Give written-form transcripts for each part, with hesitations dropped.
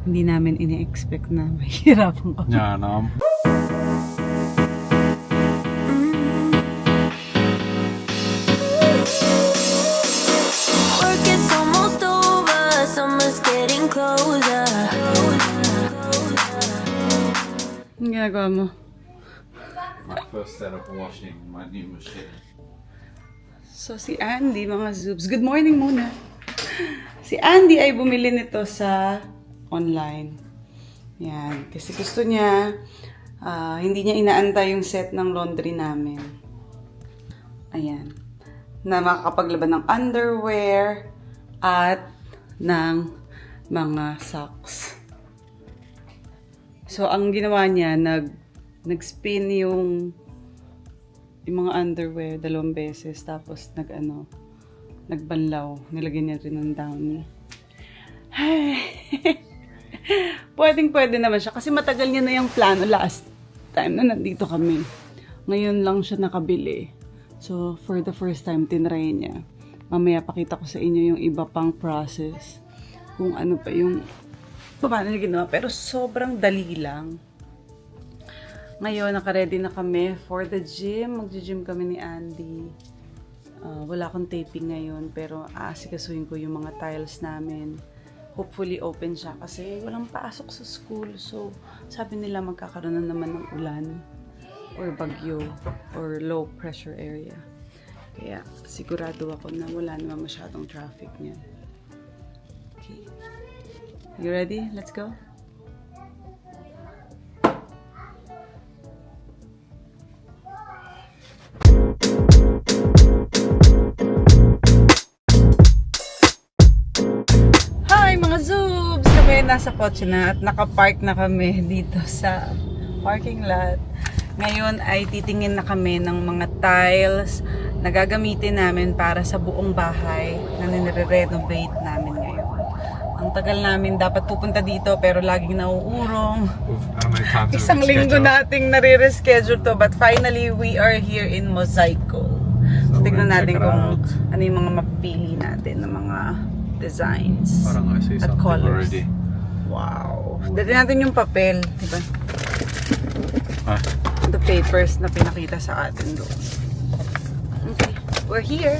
Hindi namin ini-expect na mahirapan ako. Yeah, no. Work is almost over, summer's getting closer. Ang ginagawa mo? My first set of washing my new machine. So si Andy, mga Zoobs, good morning muna. Si Andy ay bumili nito sa online. Yan, kasi gusto niya, hindi niya inaantay yung set ng laundry namin. Ayan, na makakapaglaban ng underwear at ng mga socks. So ang ginawa niya, nag-spin yung mga underwear 2 beses, tapos nagbanlaw. Nilagyan niya rin ng downy. Pwede naman siya kasi matagal niya na yung plano last time na nandito kami. Ngayon lang siya nakabili. So for the first time tinry niya. Mamaya pakita ko sa inyo yung iba pang process. Kung ano pa yung paano niya ginawa. Pero sobrang dali lang. Ngayon, naka-ready na kami for the gym. Mag-gym kami ni Andy. Wala akong taping ngayon, pero aasikasuhin ko yung mga tiles namin. Hopefully open siya kasi walang pasok sa school. So, sabi nila magkakaroon na naman ng ulan or bagyo or low pressure area. Kaya sigurado ako na wala naman masyadong traffic niyan. Okay. You ready? Let's go. Nasa kotse na at nakapark na kami dito sa parking lot. Ngayon ay titingin na kami ng mga tiles na gagamitin namin para sa buong bahay na nire-renovate namin ngayon. Ang tagal namin dapat pupunta dito pero laging nauurong. Isang linggo nating nare-reschedule to, but finally we are here in Mosaico. So tignan natin kung ano yung mga mapili natin ng mga designs at colors. Already. Wow. Dati natin yung papel, diba? The papers na pinakita sa atin doon. Okay, we're here.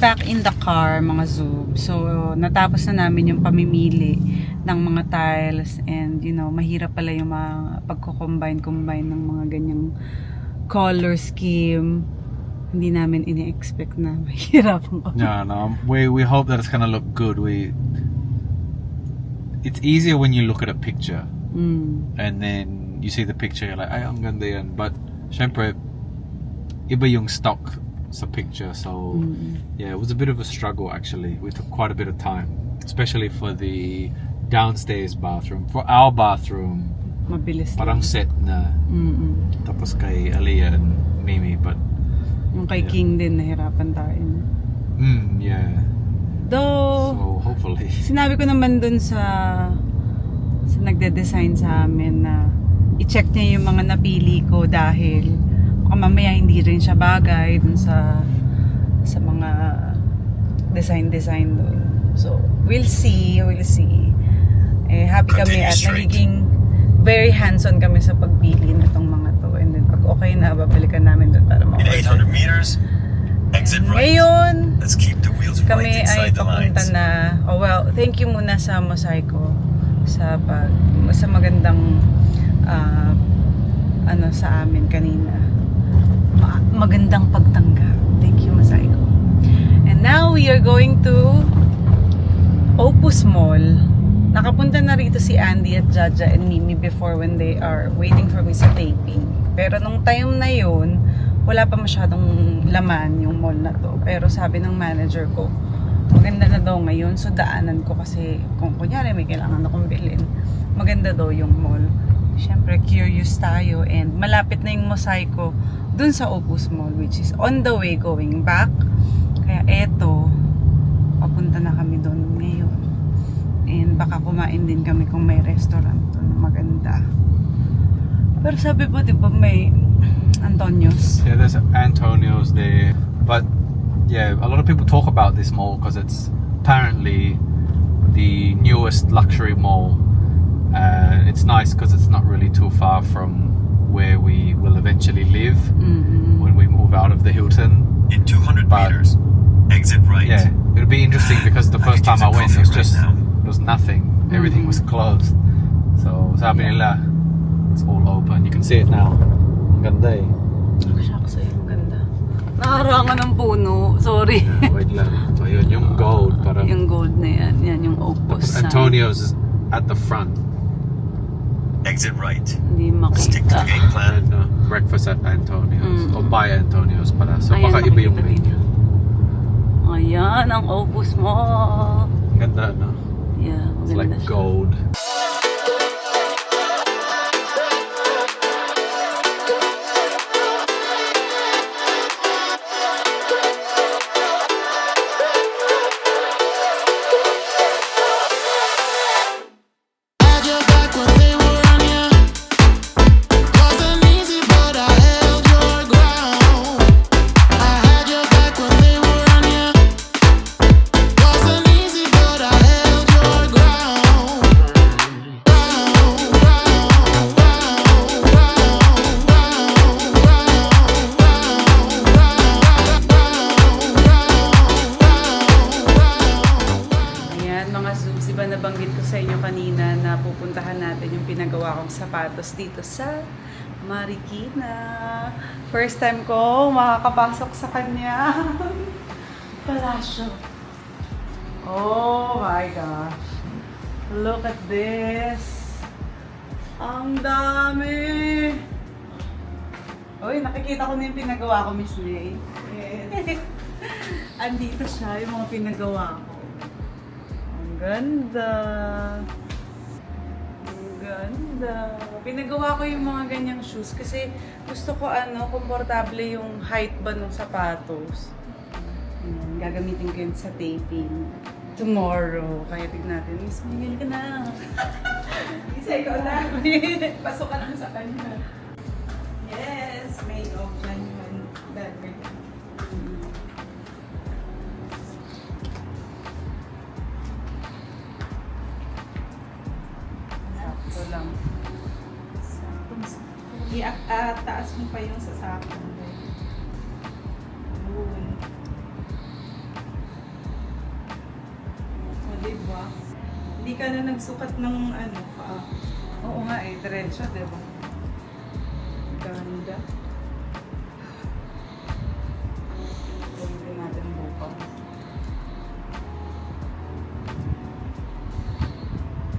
Back in the car, mga Zoom. So, natapos na namin yung pamimili ng mga tiles and, you know, mahirap pala yung mga pagko-combine ng mga ganyang color scheme. Hindi namin ini-expect na mahirapan ko. Yeah, no. We hope that it's gonna look good. It's easier when you look at a picture. And then you see the picture, you're like, ay, ang ganda yan. But, syempre, iba yung stock sa picture, so yeah, it was a bit of a struggle actually. We took quite a bit of time, especially for the downstairs bathroom. For our bathroom, mabilis parang set na. Tapos kay Aliyah and Mimi, but yung kay King din nahirapan tayo. Yeah. Though, so hopefully. Sinabi ko naman dun sa nagde-design sa amin na i-check niya yung mga napili ko dahil mamaya hindi rin siya bagay dun sa mga design doon. So, we'll see. Happy kami at nagiging very hands-on kami sa pagpili nitong mga to. And then, pag okay na, babalikan namin doon para in 800 meters, exit right. Ngayon, Let's keep the wheels kami right ay inside the papunta lines. na, thank you muna sa Mosaico sa magandang sa amin kanina. Magandang pagtanggap. Thank you, Mosaico. And now we are going to Opus Mall. Nakapunta na rito si Andy at Jaja and Mimi before when they are waiting for me sa taping. Pero nung time na yun, wala pa masyadong laman yung mall na to. Pero sabi ng manager ko, maganda na daw ngayon. So daanan ko kasi kung kunyari may kailangan akong bilhin, maganda daw yung mall. Siyempre curious tayo and malapit na yung Mosaico dun sa Opus Mall, which is on the way going back. Kaya eto, papunta na kami doon ngayon. And baka kumain din kami kung may restaurant doon na maganda. Pero sabi mo, di ba may Antonio's? Yeah, there's Antonio's there. But yeah, a lot of people talk about this mall because it's apparently the newest luxury mall. It's nice because it's not really too far from where we will eventually live when we move out of the Hilton. In 200 But- meters, exit right. Yeah, it'll be interesting because the I first could time I use a went, it was coffee just right now. it was nothing. Everything was closed. So sabi nila, it's all open. You can see it now. Ang ganda eh. Shucks, ay, ang ganda. Nakarangan ng puno. Sorry. Yeah, wait lang. So yun, yung gold parang. Yung gold na yan. Yan yung Opus sign. Antonio's is at the front. Exit right. Hindi Stick to the makita. game plan. And breakfast at Antonio's. O by Antonio's pala. So Ayan, baka iba yung makikita menu. Ayan, ang Opus mo. Ang ganda, no? Yeah, It's maganda like siya. gold. Had your back when they were on you. Wasn't easy, but I held your ground. I had your back when they were on you. Wasn't easy, but I held your ground. Ayan, mga Zoobs, diba nabanggit ko sa inyo kanina na pupuntahan natin yung pinagawa kong sapatos dito sa Marikina. First time ko makakapasok sa kanya. Palasyo. Oh my gosh. Look at this. Ang dami. Uy, nakikita ko na yung pinagawa ko, Miss May. Yes. Andito siya, yung mga pinagawa ko. Ang ganda. Ang ganda. Pinagawa ko yung mga ganyang shoes kasi gusto ko komportable yung height ba ng sapatos. Ayan, gagamitin ko yun sa taping. Tomorrow. Kaya tignan natin. Miss, bigil ka na. Isa ikaw na. Pasok ka lang sa kanya. Yes, made of genuine leather. Sakto lang. Taas mo pa yung sasakto. Yun. O, diba? Hindi ka na nagsukat ng paa. Oo nga eh, diretso, diba? Ganda. Gawin din natin bukas.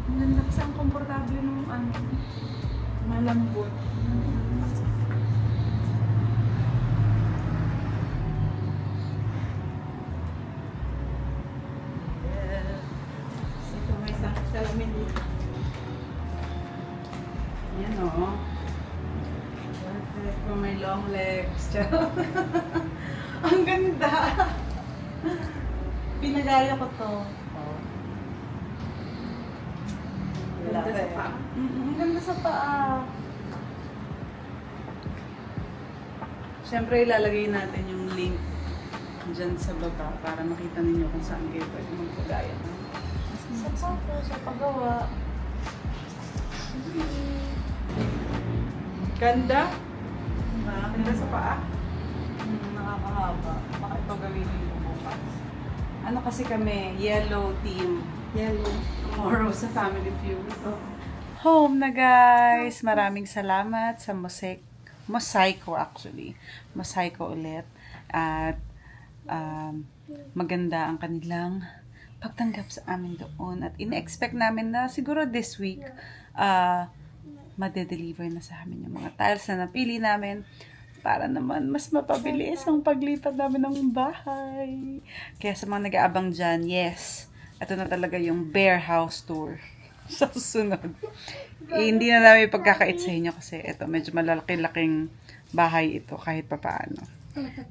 Ang ganda kasi ang komportable nung malambot. Ito may salamin dito. Yan o. Perfect for my long legs. Ang ganda. Pinagaya ko to. Ganda sa paa. Ang ganda sa paa. Siyempre, ilalagay natin yung link dyan sa baba para makita ninyo kung saan kayo pwede magpagaya. Sa photo, sa paggawa. Ganda. Ganda sa paa. Nakakahaba. Baka ito gawin ko bukas. Ano kasi kami, yellow team. Yellow. Tomorrow sa Family Feud. Home na guys! Maraming salamat sa Mosaico actually. Mosaico ulit. At maganda ang kanilang pagtanggap sa amin doon. At ina-expect namin na siguro this week made-deliver na sa amin yung mga tiles na napili namin. para naman mas mapabilis ang paglipat namin ng bahay. Kaya sa mga nag-aabang dyan, yes, ito na talaga yung bear house tour sa susunod. Hindi na namin pagkakait sa inyo kasi ito, medyo malaki-laking bahay ito kahit papaano.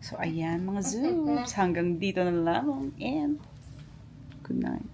So, ayan mga zooms. Hanggang dito na lang and good night.